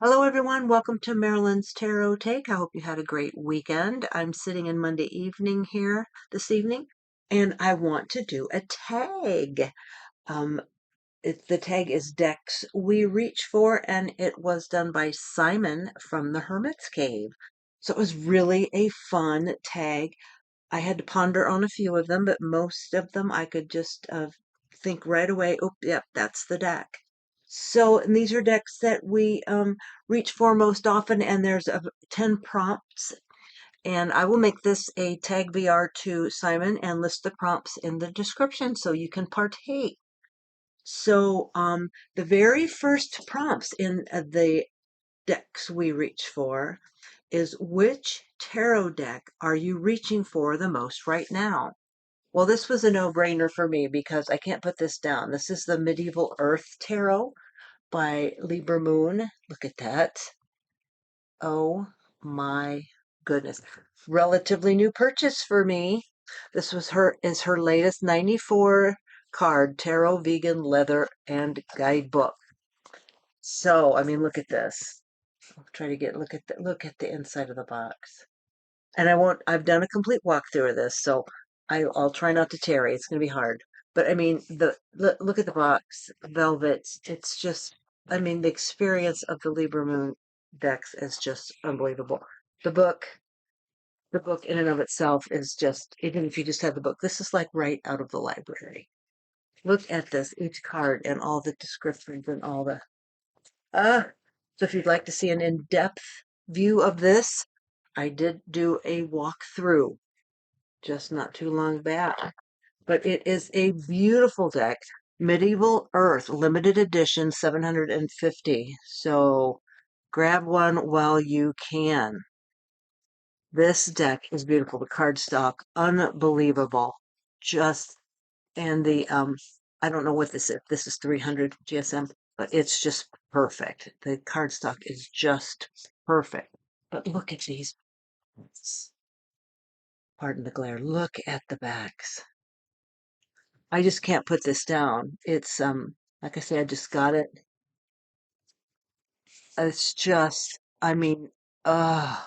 Hello, everyone. Welcome to Marilyn's Tarot Take. I hope you had a great weekend. I'm sitting in Monday evening here this evening, and I want to do a tag. Um, the tag is Decks We Reach For, and it was done by Simon from the Hermit's Cave. So it was really a fun tag. I had to ponder on a few of them, but most of them I could just think right away, oh, yep, that's the deck. So, and these are decks that we reach for most often, and there's 10 prompts. And I will make this a tag VR to Simon and list the prompts in the description so you can partake. So, the very first prompts in the decks we reach for is which tarot deck are you reaching for the most right now? Well, this was a no-brainer for me because I can't put this down. This is the Medieval Earth Tarot by Libra Moon. Look at that. Oh my goodness. Relatively new purchase for me. This was her latest 94 card tarot vegan leather and guidebook. So, I mean, look at this. I'll try to look at the inside of the box. And I've done a complete walkthrough of this, so I'll try not to tarry. It's going to be hard. But I mean, look at the box, velvet. It's just, I mean, the experience of the Libra Moon decks is just unbelievable. The book, the book in and of itself is just, even if you just had the book, this is like right out of the library. Look at this, each card and all the descriptions and all the, so if you'd like to see an in-depth view of this, I did do a walkthrough just not too long back. But it is a beautiful deck. Medieval Earth, limited edition, 750. So grab one while you can. This deck is beautiful. The cardstock, unbelievable. Just, and the, I don't know what this is. This is 300 GSM, but it's just perfect. The cardstock is just perfect. But look at these. Pardon the glare. Look at the backs. I just can't put this down. It's like I say, I just got it. It's just, I mean, I'll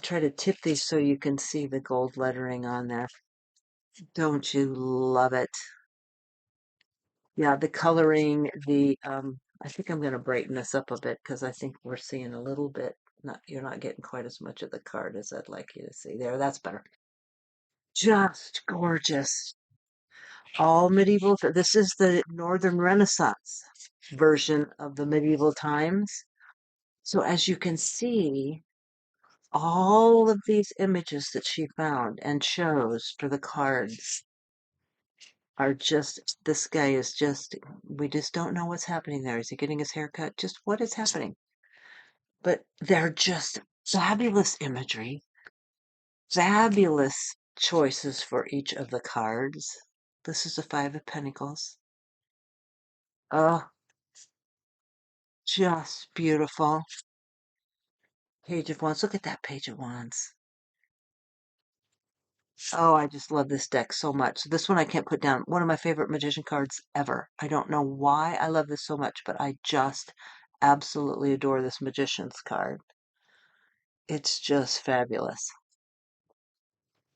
try to tip these so you can see the gold lettering on there. Don't you love it? Yeah, the coloring, I think I'm gonna brighten this up a bit because I think we're seeing a little bit, not you're not getting quite as much of the card as I'd like you to see. There, that's better. Just gorgeous. All medieval, this is the Northern Renaissance version of the medieval times. So as you can see, all of these images that she found and chose for the cards are just, this guy is just, we just don't know what's happening there. Is he getting his hair cut? Just what is happening? But they're just fabulous imagery, fabulous choices for each of the cards. This is a Five of Pentacles. Oh, just beautiful. Page of Wands. Look at that Page of Wands. Oh, I just love this deck so much. This one I can't put down. One of my favorite magician cards ever. I don't know why I love this so much, but I just absolutely adore this magician's card. It's just fabulous.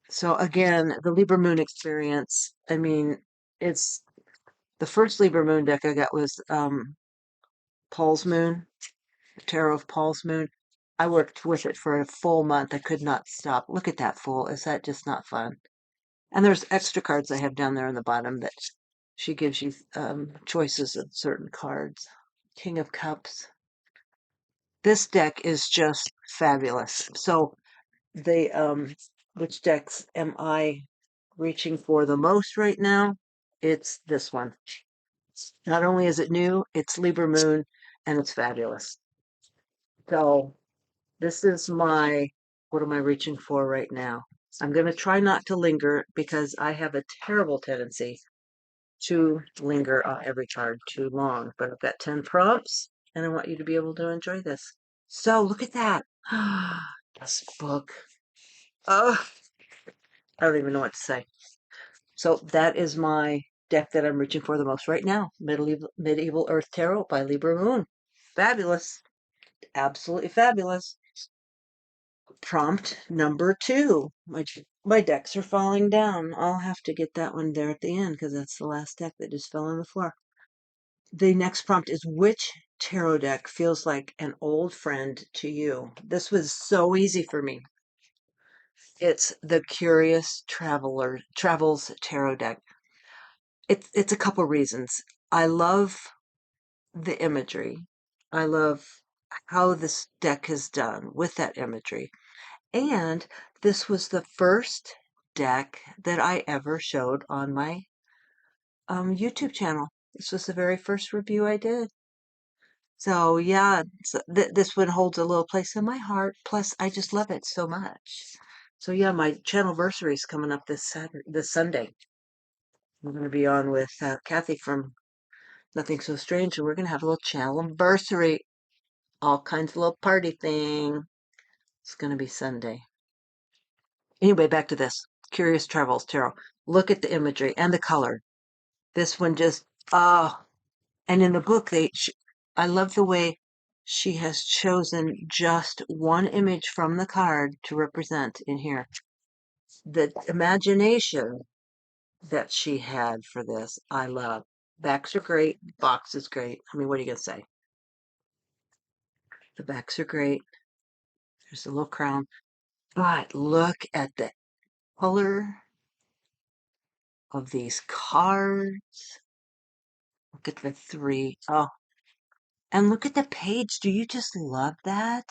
So again, the Libra Moon experience, I mean, it's the first Libra Moon deck I got was Paul's Moon, Tarot of Paul's Moon. I worked with it for a full month. I could not stop. Look at that fool. Is that just not fun? And there's extra cards I have down there on the bottom that she gives you choices of certain cards. King of Cups. This deck is just fabulous. So which decks am I reaching for the most right now? It's this one. Not only is it new, it's Libra Moon, and it's fabulous. So this is what am I reaching for right now? I'm going to try not to linger because I have a terrible tendency to linger on every card too long. But I've got 10 prompts, and I want you to be able to enjoy this. So look at that. This book. Oh, I don't even know what to say. So that is my deck that I'm reaching for the most right now. Medieval Earth Tarot by Libra Moon. Fabulous. absolutely fabulous. Prompt number 2. My decks are falling down. I'll have to get that one there at the end because that's the last deck that just fell on the floor. The next prompt is, which tarot deck feels like an old friend to you? This was so easy for me. It's the Curious Travels Tarot deck. It's a couple reasons. I love the imagery. I love how this deck is done with that imagery. And this was the first deck that I ever showed on my YouTube channel. This was the very first review I did. So yeah, this one holds a little place in my heart. Plus, I just love it so much. So yeah, my channelversary is coming up this Sunday. I'm going to be on with Kathy from Nothing So Strange, and we're going to have a little channelversary, all kinds of little party thing. It's going to be Sunday. Anyway, back to this Curious Travels Tarot. Look at the imagery and the color. This one just and in the book I love the way she has chosen just one image from the card to represent in here. The imagination that she had for this, I love. Backs are great, box is great. I mean, what are you gonna say? The backs are great. There's a little crown. But look at the color of these cards. Look at the 3. Oh, and look at the page. Do you just love that?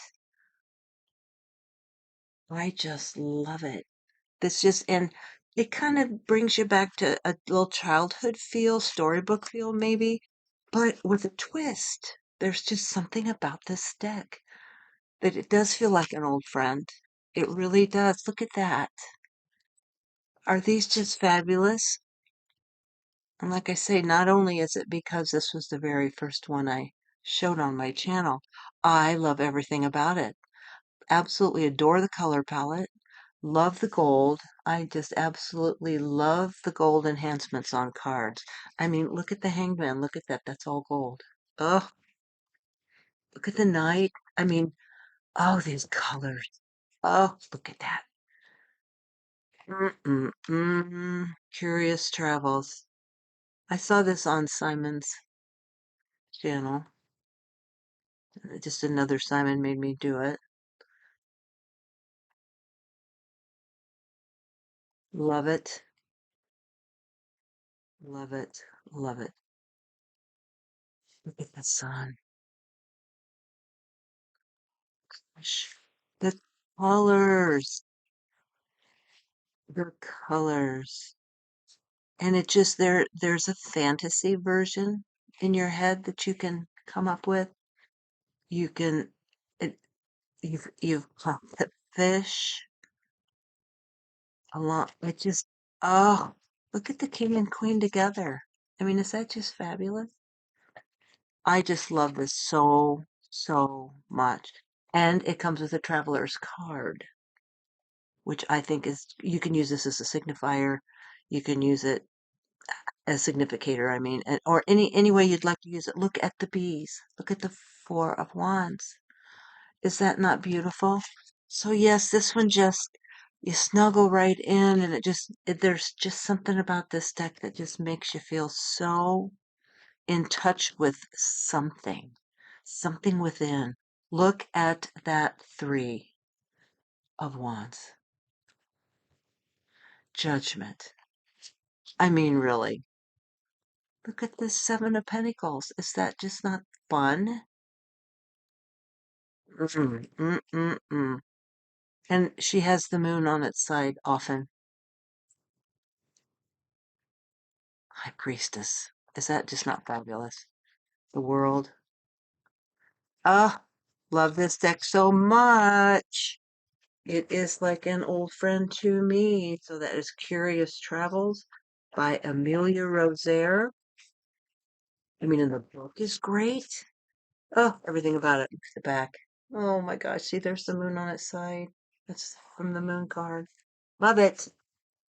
I just love it. And it kind of brings you back to a little childhood feel, storybook feel maybe, but with a twist. There's just something about this deck that it does feel like an old friend. It really does. Look at that. Are these just fabulous? And like I say, not only is it because this was the very first one I showed on my channel, I love everything about it. Absolutely adore the color palette. Love the gold. I just absolutely love the gold enhancements on cards. I mean, look at the Hangman. Look at that. That's all gold. Oh, look at the Knight. I mean, oh, these colors. Oh, look at that. Curious Travels. I saw this on Simon's channel. Just another Simon made me do it. Love it. Love it. Love it. Look at the sun. Gosh. The colors. The colors. And it just there's a fantasy version in your head that you can come up with. You can it, you've caught the fish a lot. It just oh, look at the king and queen together. I mean, is that just fabulous? I just love this so much. And it comes with a traveler's card, which I think is you can use this as a signifier. You can use it a significator, I mean, or any way you'd like to use it. Look at the bees. Look at the 4 of Wands. Is that not beautiful? So yes, this one just you snuggle right in, and there's just something about this deck that just makes you feel so in touch with something within. Look at that 3 of Wands. Judgment. I mean, really. Look at this 7 of Pentacles. Is that just not fun? And she has the moon on its side often. High Priestess. Is that just not fabulous? The World. Ah, love this deck so much. It is like an old friend to me. So that is Curious Travels by Amelia Rosaire. I mean, and the book is great. Oh, everything about it. Look at the back. Oh my gosh, see, there's the moon on its side. That's from the moon card. Love it.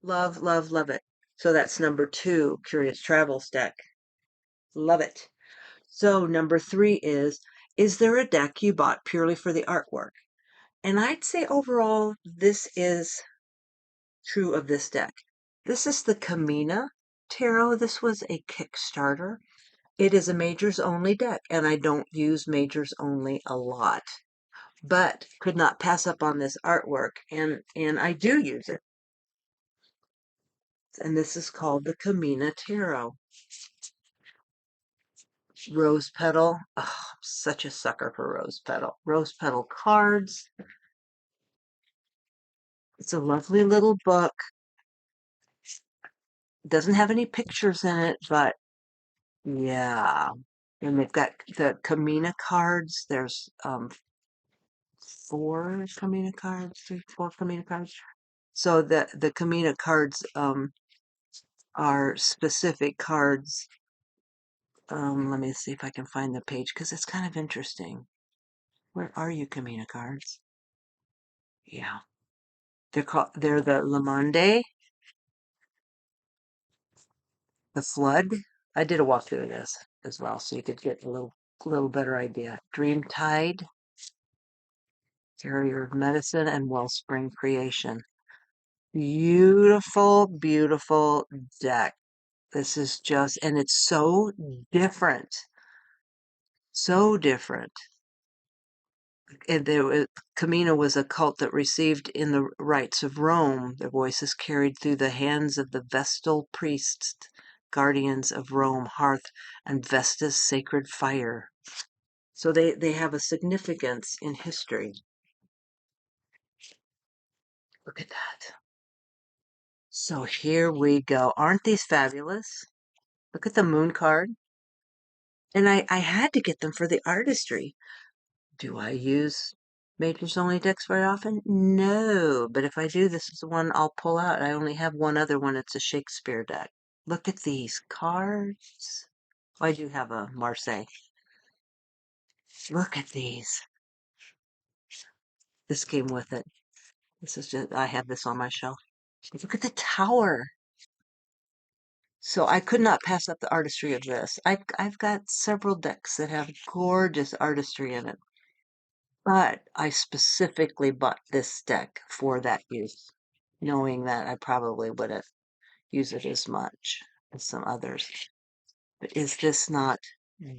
Love, love, love it. So that's number 2, Curious Travels deck. Love it. So number 3 is Is there a deck you bought purely for the artwork? And I'd say overall, this is true of this deck. This is the Kamina Tarot. This was a Kickstarter. It is a majors only deck, and I don't use majors only a lot, but could not pass up on this artwork, and I do use it. And this is called the Kamina Tarot. Rose petal. Oh, I'm such a sucker for rose petal. Rose petal cards. It's a lovely little book. It doesn't have any pictures in it, but yeah. And they've got the Kamina cards. There's 4 Kamina cards, 3, 4 Kamina cards. So the Kamina cards are specific cards. Let me see if I can find the page because it's kind of interesting. Where are you, Kamina cards? Yeah, they're the Le Monde, the Flood. I did a walkthrough of this as well, so you could get a little better idea. Dreamtide, Carrier of Medicine, and Wellspring Creation. Beautiful, beautiful deck. This is just, and it's so different. So different. And Camino was a cult that received in the rites of Rome. Their voices carried through the hands of the Vestal priests, guardians of Rome, hearth, and Vesta's sacred fire. So they have a significance in history. Look at that. So here we go. Aren't these fabulous? Look at the moon card. And I had to get them for the artistry. Do I use majors only decks very often? No, but if I do, this is the one I'll pull out. I only have one other one. It's a Shakespeare deck. Look at these cards. Oh, I do have a Marseille. Look at these. This came with it. This is just, I have this on my shelf. Look at the tower. So I could not pass up the artistry of this. I've got several decks that have gorgeous artistry in it. But I specifically bought this deck for that use, knowing that I probably wouldn't use it as much as some others. But is this not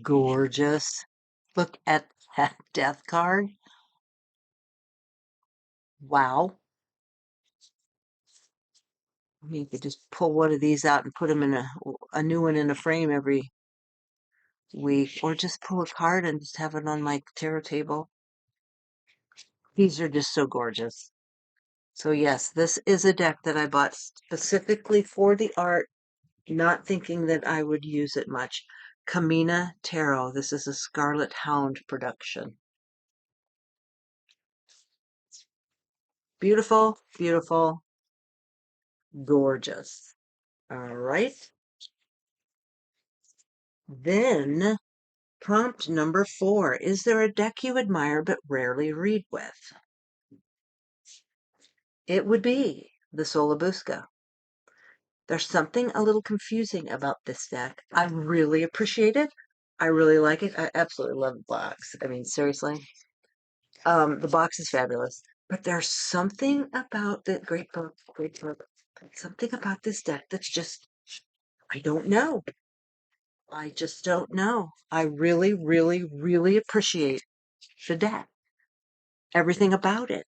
gorgeous? Look at that death card. Wow. I mean, you could just pull one of these out and put them in a new one in a frame every week, or just pull a card and just have it on my tarot table. These are just so gorgeous. So yes, this is a deck that I bought specifically for the art, not thinking that I would use it much. Kamina Tarot. This is a Scarlet Hound production. Beautiful, beautiful, gorgeous. All right. Then prompt number 4. Is there a deck you admire but rarely read with? It would be the Solabusca. There's something a little confusing about this deck. I really appreciate it. I really like it. I absolutely love the box. I mean, seriously. The box is fabulous. But there's something about the great book, something about this deck that's just, I don't know. I just don't know. I really, really, really appreciate the deck, everything about it.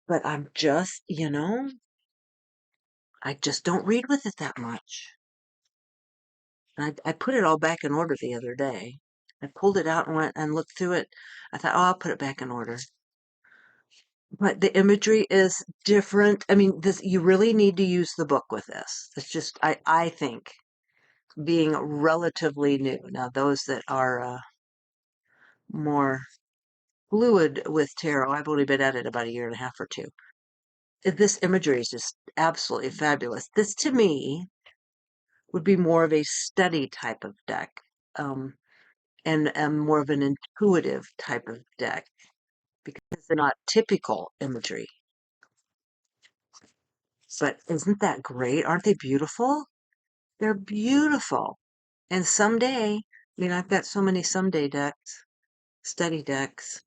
But I'm just, I just don't read with it that much. I put it all back in order the other day. I pulled it out and went and looked through it. I thought, oh, I'll put it back in order. But the imagery is different. I mean, this you really need to use the book with this. It's just, I think, being relatively new. Now, those that are more fluid with tarot, I've only been at it about a year and a half or two. This imagery is just absolutely fabulous. This, to me, would be more of a study type of deck, and more of an intuitive type of deck because they're not typical imagery. But isn't that great? Aren't they beautiful? They're beautiful. And someday, mean, I've got so many someday decks, study decks,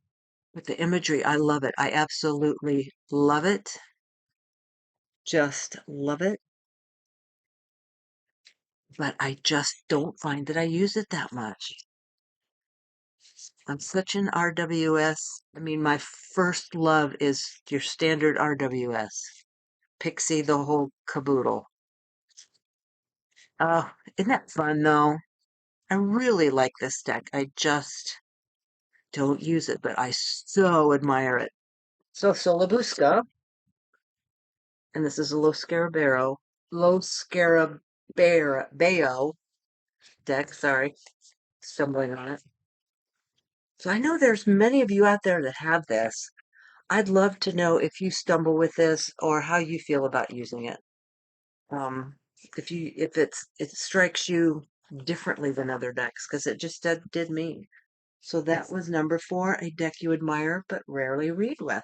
with the imagery. I love it. I absolutely love it. Just love it. But I just don't find that I use it that much. I'm such an RWS. I mean, my first love is your standard RWS. Pixie, the whole caboodle. Oh, isn't that fun though? I really like this deck. I just don't use it, but I so admire it. So Solabusca, and this is a Los Scarabeo deck, sorry, stumbling on it. So I know there's many of you out there that have this. I'd love to know if you stumble with this or how you feel about using it. Um, if it strikes you differently than other decks, because it just did me. So that was number 4, a deck you admire but rarely read with.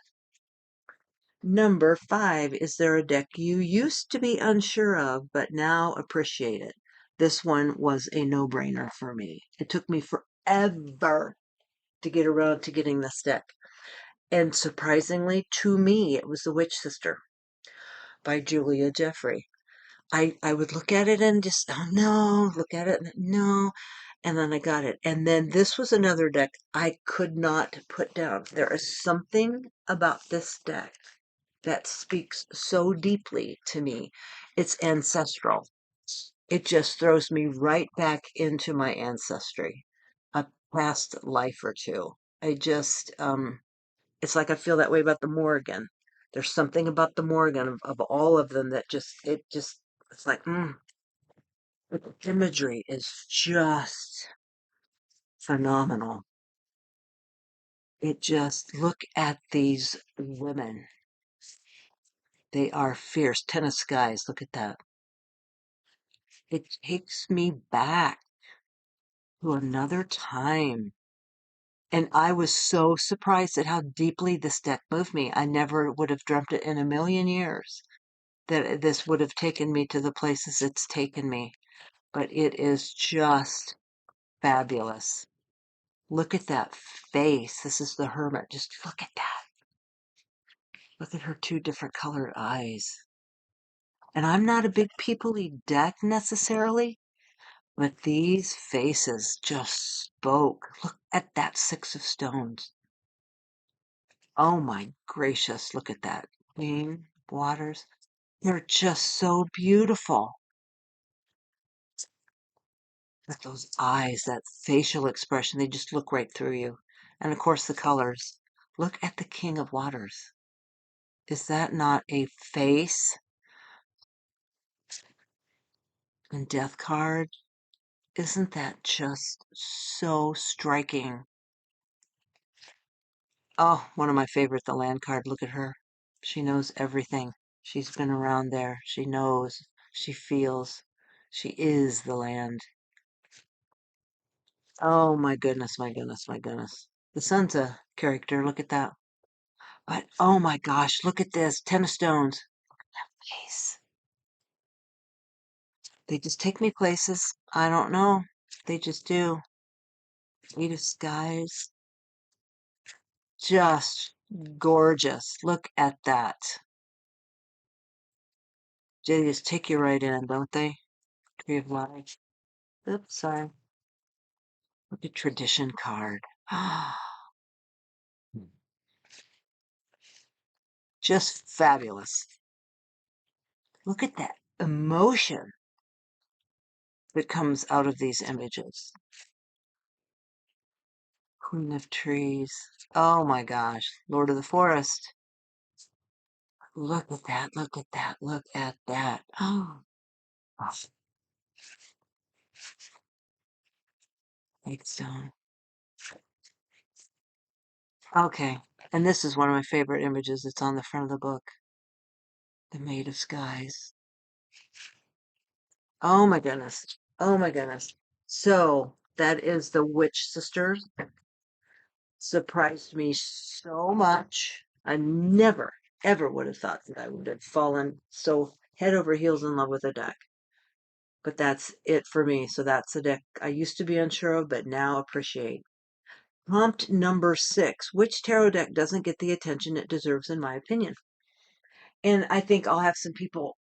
Number 5, is there a deck you used to be unsure of but now appreciate it? This one was a no-brainer for me. It took me forever to get around to getting this deck. And surprisingly, to me, it was The Witch Sister by Julia Jeffrey. I would look at it and just, oh no, look at it, and no. And then I got it. And then this was another deck I could not put down. There is something about this deck that speaks so deeply to me. It's ancestral. It just throws me right back into my ancestry, a past life or two. I just, it's like I feel that way about the Morrigan. There's something about the Morrigan of all of them that it's like, the imagery is just phenomenal. It just, look at these women. They are fierce. Ten of Skies, look at that. It takes me back to another time. And I was so surprised at how deeply this deck moved me. I never would have dreamt it in a million years that this would have taken me to the places it's taken me. But it is just fabulous. Look at that face. This is the Hermit. Just look at that. Look at her 2 different colored eyes. And I'm not a big peoply deck necessarily, but these faces just spoke. Look at that 6 of Stones. Oh my gracious, look at that. Queen, Waters. They're just so beautiful. With those eyes, that facial expression, they just look right through you. And of course, the colors. Look at the King of Waters. Is that not a face and death card? Isn't that just so striking? Oh, one of my favorite, the land card. Look at her. She knows everything. She's been around there. She knows. She feels. She is the land. Oh my goodness, my goodness, my goodness. The sun's a character. Look at that. But oh my gosh, look at this. 10 of Stones. Jeez. They just take me places. I don't know. They just do. 8 of Skies. Just gorgeous. Look at that. They just take you right in, don't they? Tree of Life. Oops, sorry. Look at Tradition card. Just fabulous. Look at that emotion that comes out of these images. Queen of Trees. Oh my gosh. Lord of the Forest. Look at that. Look at that. Look at that. Oh. Stone. Okay. And this is one of my favorite images. It's on the front of the book. The Maid of Skies. Oh my goodness. Oh my goodness. So that is the Witch Sisters. Surprised me so much. I never, ever would have thought that I would have fallen so head over heels in love with a deck. but that's it for me. So that's a deck I used to be unsure of, but now appreciate. Prompt number 6. Which tarot deck doesn't get the attention it deserves, in my opinion? And I think I'll have some people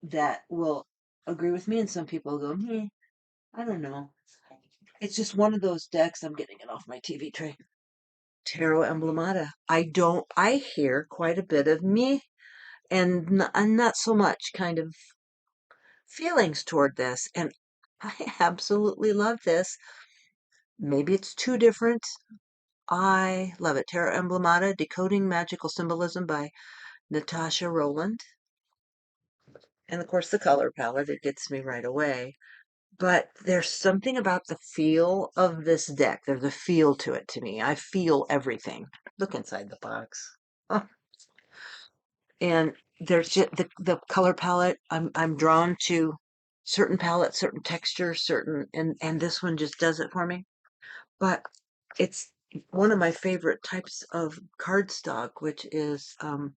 that will agree with me, and some people go, I don't know. It's just one of those decks. I'm getting it off my TV tray. Tarot Emblemata. I hear quite a bit of me and not so much kind of feelings toward this. And I absolutely love this. Maybe it's too different. I love it. Tarot Emblemata, Decoding Magical Symbolism by Natasha Rowland. And of course, the color palette, it gets me right away. But there's something about the feel of this deck. There's a feel to it to me. I feel everything. Look inside the box. Oh, and there's just the color palette. I'm drawn to certain palettes, certain textures, certain and this one just does it for me. But it's one of my favorite types of cardstock, which is oh,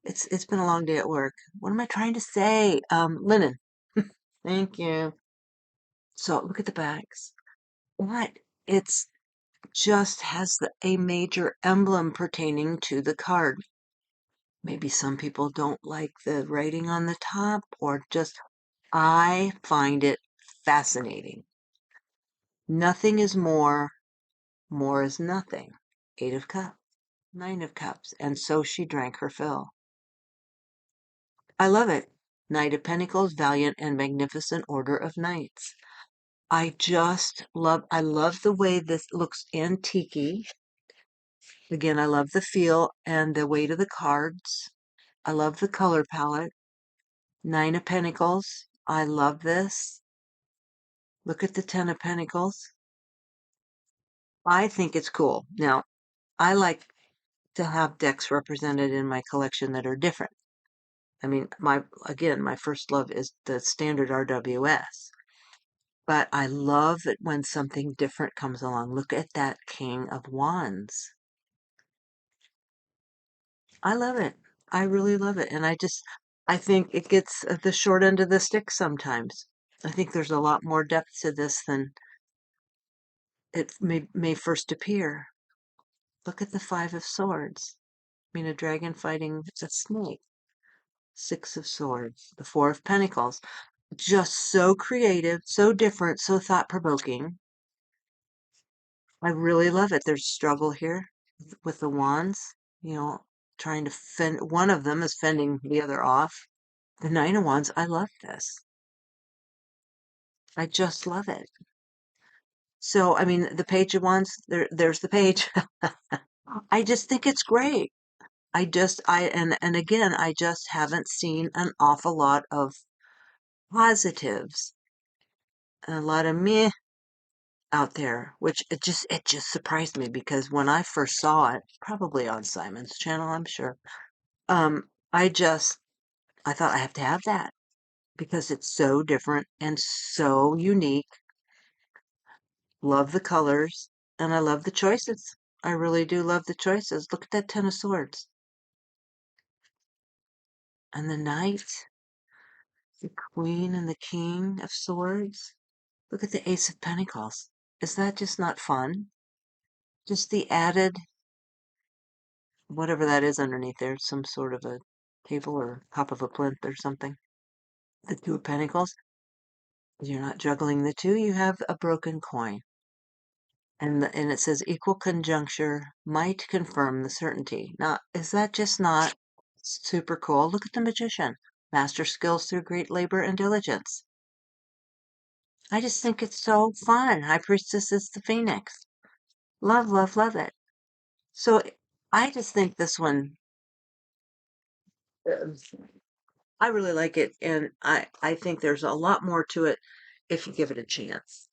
it's been a long day at work. What am I trying to say? Linen. Thank you. So look at the backs. What? It's just has a major emblem pertaining to the card. Maybe some people don't like the writing on the top, or just I find it fascinating. Nothing is more, more is nothing. 8 of Cups, 9 of Cups, and so she drank her fill. I love it. Knight of Pentacles, Valiant and Magnificent Order of Knights. I love the way this looks antique-y. Again, I love the feel and the weight of the cards. I love the color palette. 9 of Pentacles. I love this. Look at the 10 of Pentacles. I think it's cool. Now, I like to have decks represented in my collection that are different. I mean, my first love is the standard RWS. But I love it when something different comes along. Look at that King of Wands. I love it. I really love it. And I think it gets the short end of the stick sometimes. I think there's a lot more depth to this than it may first appear. Look at the 5 of Swords. I mean, a dragon fighting a snake. 6 of Swords. The 4 of Pentacles. Just so creative, so different, so thought-provoking. I really love it. There's struggle here with the wands, trying to fend. One of them is fending the other off. The 9 of Wands, I love this. I just love it. So, I mean, the Page of Wands, there's the page. I just think it's great. And again, I just haven't seen an awful lot of positives and a lot of meh out there, which it just surprised me because when I first saw it, probably on Simon's channel, I'm sure, I thought I have to have that because it's so different and so unique. Love the colors and I love the choices. I really do love the choices. Look at that 10 of Swords. And the Knight, the Queen and the King of Swords. Look at the Ace of Pentacles. Is that just not fun? Just the added, whatever that is underneath there, some sort of a table or top of a plinth or something. The 2 of Pentacles. You're not juggling the two, you have a broken coin. And it says equal conjuncture might confirm the certainty. Now, is that just not super cool? Look at the Magician. Master skills through great labor and diligence. I just think it's so fun. High Priestess is the Phoenix. Love, love, love it. So I just think this one, uh, I really like it. And I think there's a lot more to it if you give it a chance.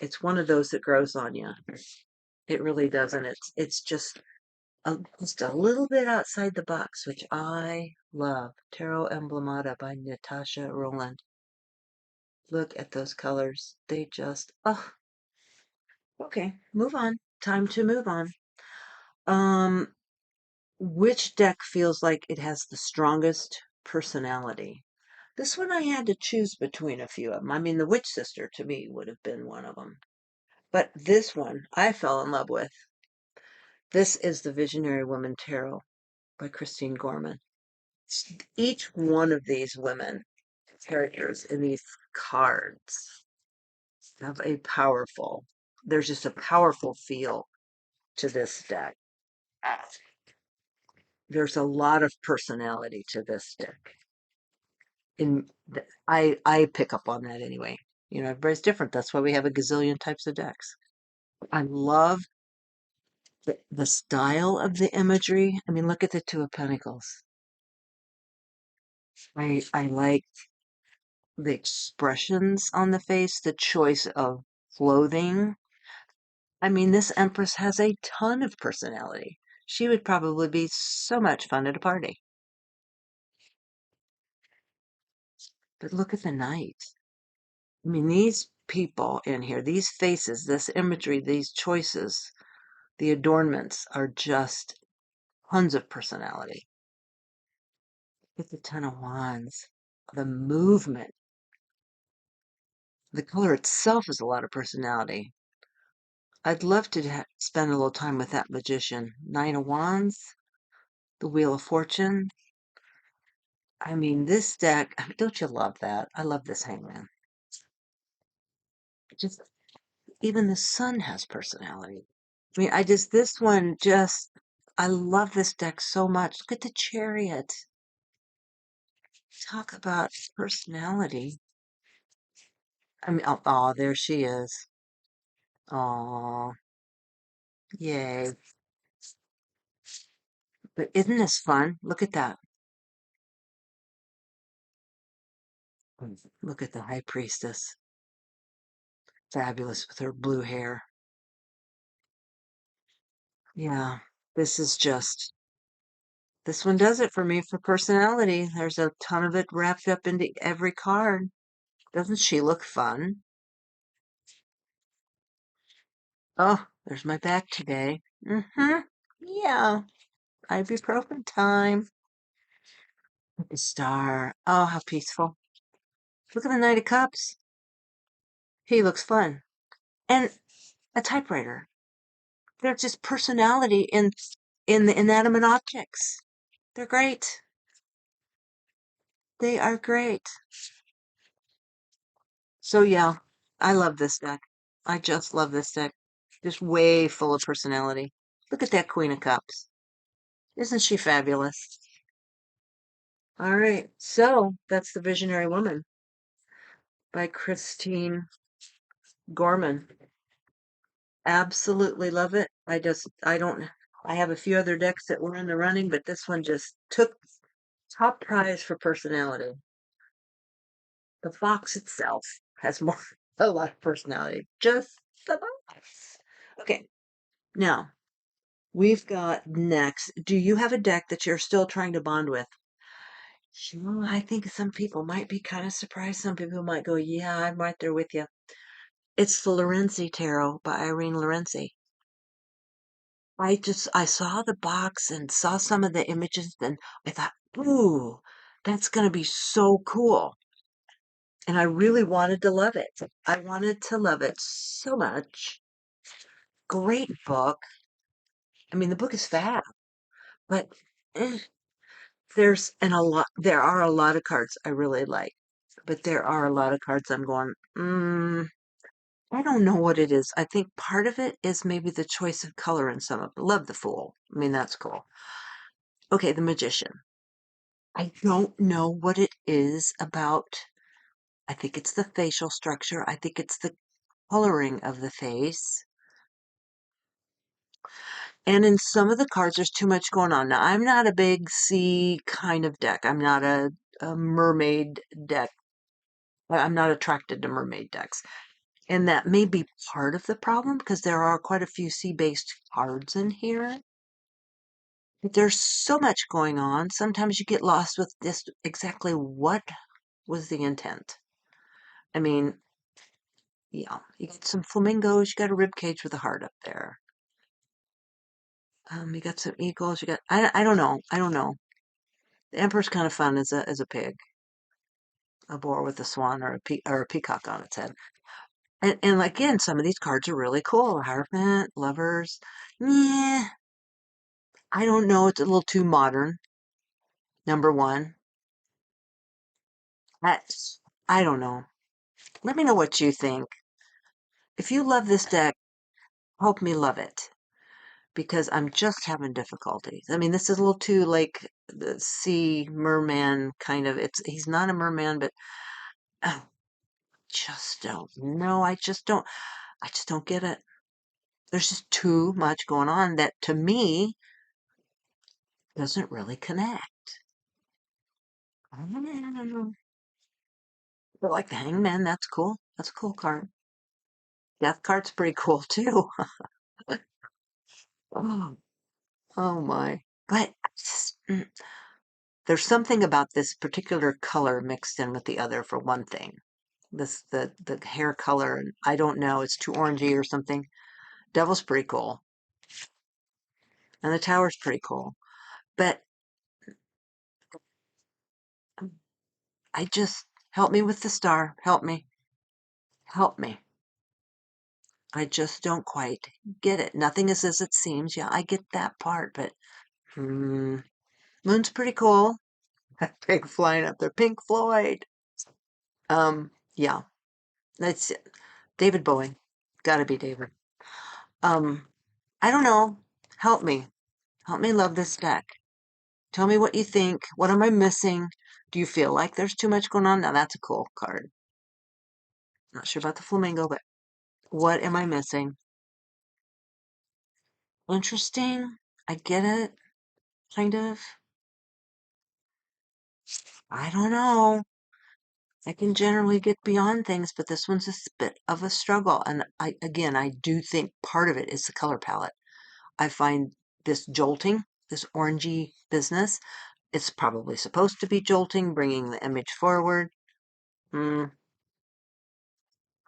It's one of those that grows on you. It really does. And it's just a little bit outside the box, which I love. Tarot Emblemata by Natasha Rowland. Look at those colors. They just, oh, okay, move on. Time to move on. Which deck feels like it has the strongest personality? This one I had to choose between a few of them. I mean, the Witch Sister to me would have been one of them. But this one I fell in love with. This is the Visionary Woman Tarot by Christine Gorman. Each one of these women characters in these cards have there's just a powerful feel to this deck. There's a lot of personality to this deck. I pick up on that anyway. You know, everybody's different. That's why we have a gazillion types of decks. I love the style of the imagery. I mean, look at the Two of Pentacles. I like the expressions on the face, the choice of clothing. I mean, this Empress has a ton of personality. She would probably be so much fun at a party. But look at the Knight. I mean, these people in here, these faces, this imagery, these choices, the adornments are just tons of personality. Look at the Ten of Wands, the movement. The color itself is a lot of personality. I'd love to spend a little time with that magician. Nine of Wands, the Wheel of Fortune. I mean, this deck, don't you love that? I love this Hangman. Just, even the sun has personality. I mean, I love this deck so much. Look at the Chariot. Talk about personality. I mean, oh, there she is. Oh, yay. But isn't this fun? Look at that. Look at the High Priestess. Fabulous with her blue hair. Yeah, this is just, this one does it for me for personality. There's a ton of it wrapped up into every card. Doesn't she look fun? Oh, there's my back today. Mm-hmm. Yeah, ibuprofen time. The star. Oh, how peaceful. Look at the Knight of Cups. He looks fun. And a typewriter. They're just personality in the inanimate objects. They're great. They are great. So yeah, I love this deck. I just love this deck. Just way full of personality. Look at that Queen of Cups. Isn't she fabulous? All right, so that's The Visionary Woman by Christine Gorman. Absolutely love it. I have a few other decks that were in the running, but this one just took top prize for personality. The box itself has a lot of personality. Just the box. Okay, now we've got next. Do you have a deck that you're still trying to bond with? Sure, I think some people might be kind of surprised. Some people might go, yeah, I'm right there with you. It's the Lorenzi Tarot by Irene Lorenzi. I saw the box and saw some of the images and I thought, ooh, that's going to be so cool. And I really wanted to love it. I wanted to love it so much. Great book. I mean, the book is fab, but eh, there are a lot of cards I really like, but there are a lot of cards I'm going, I don't know what it is. I think part of it is maybe the choice of color in some of it. Love the Fool. I mean, that's cool. Okay, the Magician. I don't know what it is about. I think it's the facial structure. I think it's the coloring of the face. And in some of the cards, there's too much going on. Now, I'm not a big sea kind of deck. I'm not a mermaid deck. I'm not attracted to mermaid decks. And that may be part of the problem because there are quite a few sea-based cards in here. But there's so much going on. Sometimes you get lost with just exactly what was the intent. I mean, yeah, you got some flamingos, you got a rib cage with a heart up there. You got some eagles, you got I don't know. I don't know. The Emperor's kind of fun as a pig. a boar with a swan or a peacock on its head. And again, some of these cards are really cool. Hierophant, Lovers. Yeah, I don't know. It's a little too modern. Number one. That's, I don't know. Let me know what you think. If you love this deck, help me love it because I'm just having difficulties. I mean, this is a little too like the sea merman kind of. He's not a merman, but oh, just don't know. I just don't get it. There's just too much going on that to me doesn't really connect. I don't know. But like the Hangman, that's cool. That's a cool card. Death card's pretty cool too. Oh, oh my. But there's something about this particular color mixed in with the other for one thing. The hair color, I don't know, it's too orangey or something. Devil's pretty cool. And the tower's pretty cool. But I just help me with the star. Help me. Help me. I just don't quite get it. Nothing is as it seems. Yeah, I get that part, but Moon's pretty cool. That pig flying up there. Pink Floyd. Yeah. That's it. David Bowie. Gotta be David. I don't know. Help me. Help me love this deck. Tell me what you think. What am I missing? Do you feel like there's too much going on? Now that's a cool card. Not sure about the flamingo, but what am I missing? Interesting. I get it. Kind of. I don't know. I can generally get beyond things, but this one's a bit of a struggle. And I do think part of it is the color palette. I find this jolting, this orangey business. It's probably supposed to be jolting, bringing the image forward. I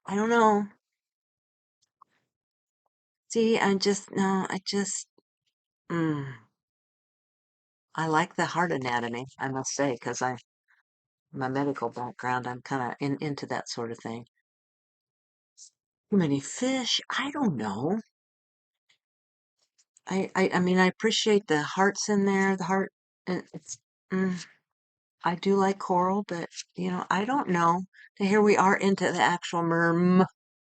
don't know. See, no, mm, I like the heart anatomy, I must say, because my medical background, I'm kind of into that sort of thing. Too many fish? I don't know. I mean, I appreciate the hearts in there, the heart, and mm, I do like coral, but, I don't know. Here we are into the actual merm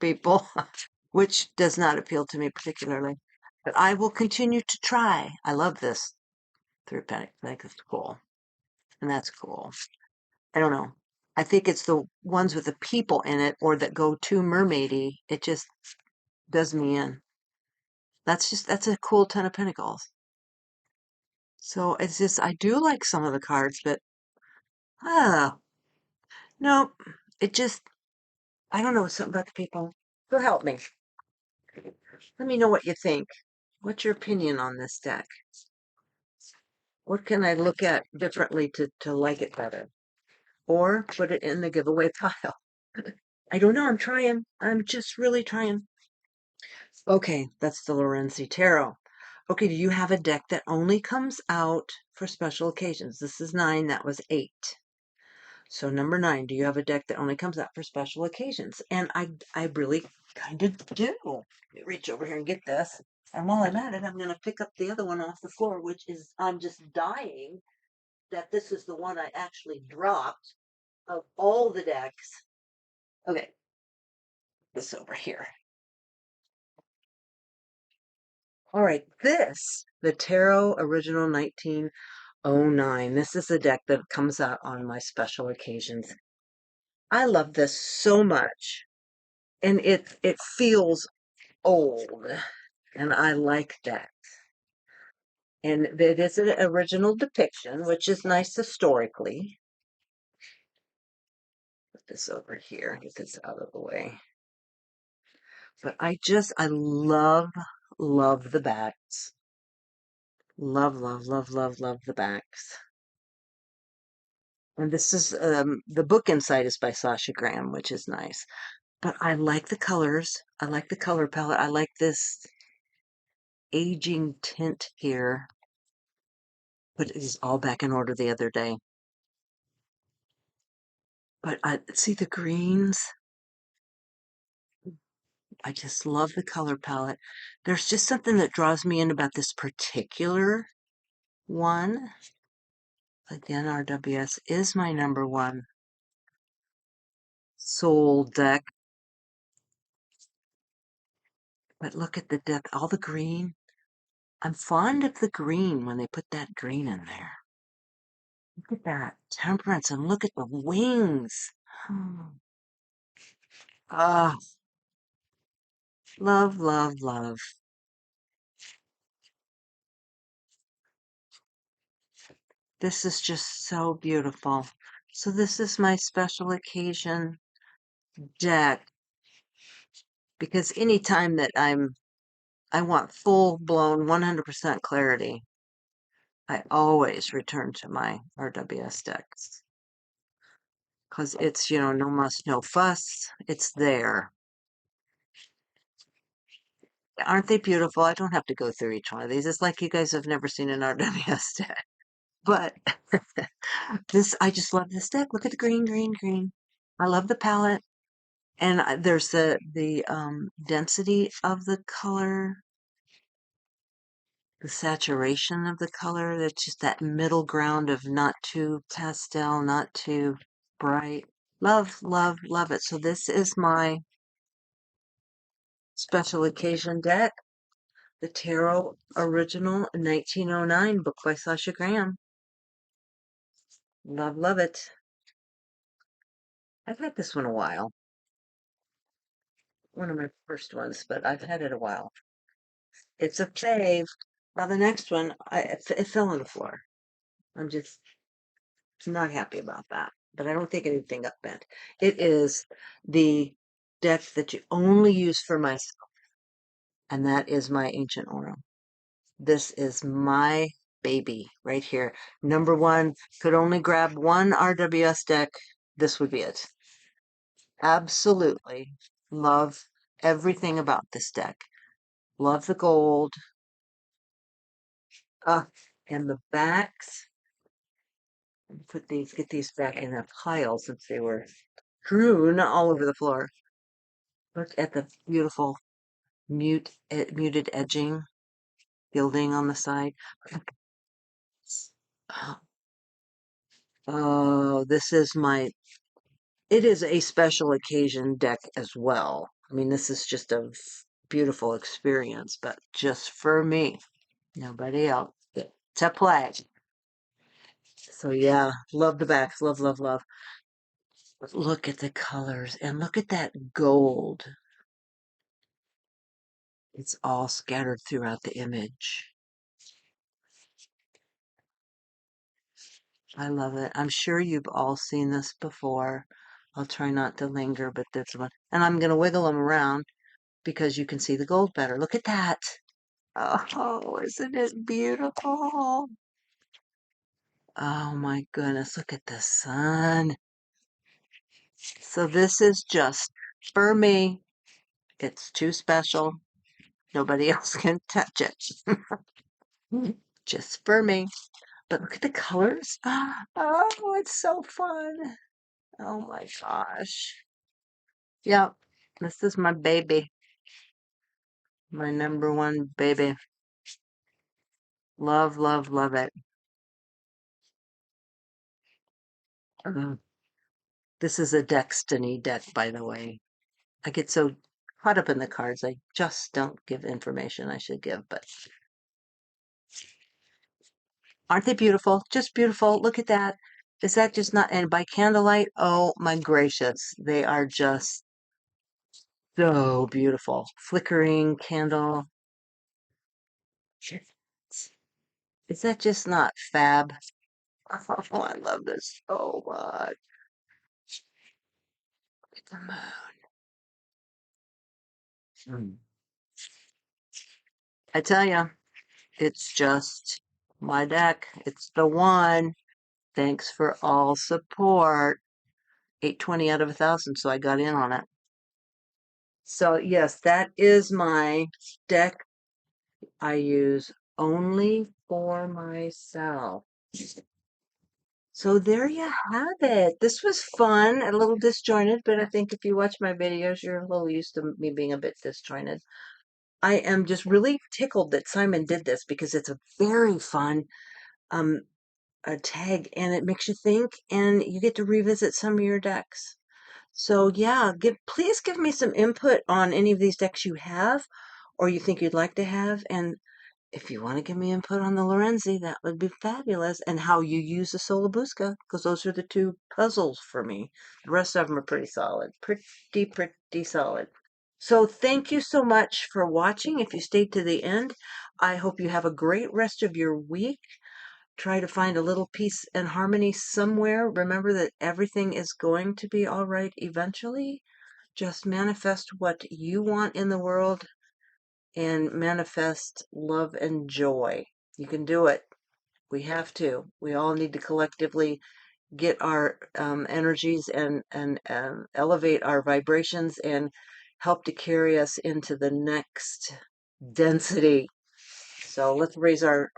people, which does not appeal to me particularly. But I will continue to try. I love this three-penny. I think it's cool. And that's cool. I don't know. I think it's the ones with the people in it or that go too mermaidy. It just does me in. That's a cool Ten of Pentacles. So it's just, I do like some of the cards, but, ah, no, it just, I don't know, something about the people. So help me. Let me know what you think. What's your opinion on this deck? What can I look at differently to like it better? Or put it in the giveaway pile? I don't know. I'm trying. I'm just really trying. Okay, that's the Lorenzi Tarot. Okay, do you have a deck that only comes out for special occasions? This is 9, that was 8. So number 9, do you have a deck that only comes out for special occasions? And I really kind of do. Let me reach over here and get this. And while I'm at it, I'm going to pick up the other one off the floor, which is, I'm just dying that this is the one I actually dropped of all the decks. Okay, this over here. All right, the Tarot Original 1909. This is the deck that comes out on my special occasions. I love this so much. And it feels old. And I like that. And it is an original depiction, which is nice historically. Put this over here, get this out of the way. But I love the backs. Love, love, love, love, love the backs. And this is, the book inside is by Sasha Graham, which is nice. But I like the colors. I like the color palette. I like this aging tint here. Put these all back in order the other day. But I see the greens. I just love the color palette. There's just something that draws me in about this particular one. Again, RWS is my number one soul deck. But look at the depth, all the green. I'm fond of the green when they put that green in there. Look at that temperance and look at the wings. Ah, love, love, love. This is just so beautiful. So this is my special occasion deck because anytime that I want full blown 100% clarity, I always return to my RWS decks because it's, no muss, no fuss. It's there. Aren't they beautiful? I don't have to go through each one of these. It's like you guys have never seen an RWS deck. But I just love this deck. Look at the green, green, green. I love the palette. And there's the density of the color, the saturation of the color. That's just that middle ground of not too pastel, not too bright. Love, love, love it. So this is my special occasion deck, the Tarot Original 1909 book by Sasha Graham. Love, love it. I've had this one a while. One of my first ones, but I've had it a while. It's a fave. Now the next one, it fell on the floor. I'm just not happy about that. But I don't think anything got bent. It is the deck that you only use for myself, and that is my Ancient Oro. This is my baby right here. Number one, could only grab one RWS deck. This would be it. Absolutely love everything about this deck. Love the gold. And the backs. Get these back in a pile since they were strewn all over the floor. Look at the beautiful muted edging, gilding on the side. Oh, it is a special occasion deck as well. I mean, this is just a beautiful experience, but just for me, nobody else to play. So yeah, love the backs, love, love, love. Look at the colors and look at that gold. It's all scattered throughout the image. I love it. I'm sure you've all seen this before. I'll try not to linger, but this one. And I'm going to wiggle them around because you can see the gold better. Look at that. Oh, isn't it beautiful? Oh my goodness, look at the sun. So this is just for me. It's too special. Nobody else can touch it. Just for me. But look at the colors. Oh, it's so fun. Oh my gosh. Yep, this is my baby. My number one baby. Love, love, love it. This is a Destiny deck, by the way. I get so caught up in the cards, I just don't give information I should give, but aren't they beautiful? Just beautiful. Look at that. Is that just not, and by candlelight, oh my gracious, they are just so beautiful. Flickering candle. Is that just not fab? Oh, I love this so much. Look at the moon. I tell you, it's just my deck. It's the one. Thanks for all support. 820 out of 1,000, so I got in on it. So yes, that is my deck I use only for myself. So there you have it. This was fun, a little disjointed, but I think if you watch my videos, you're a little used to me being a bit disjointed. I am just really tickled that Simon did this because it's a very fun um a tag and it makes you think and you get to revisit some of your decks. So yeah, please give me some input on any of these decks you have or you think you'd like to have. And if you want to give me input on the Lorenzi, that would be fabulous. And how you use the Solabusca, because those are the two puzzles for me. The rest of them are pretty solid. Pretty solid. So thank you so much for watching. If you stayed to the end, I hope you have a great rest of your week. Try to find a little peace and harmony somewhere. Remember that everything is going to be all right eventually. Just manifest what you want in the world and manifest love and joy. You can do it. We have to. We all need to collectively get our energies and elevate our vibrations and help to carry us into the next density. So let's raise our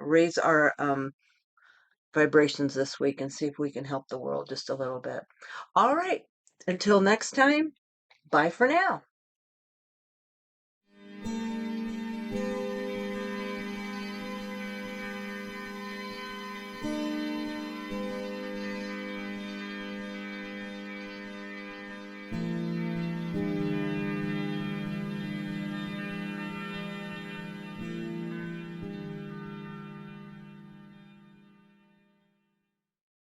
vibrations this week and see if we can help the world just a little bit. All right. Until next time, bye for now.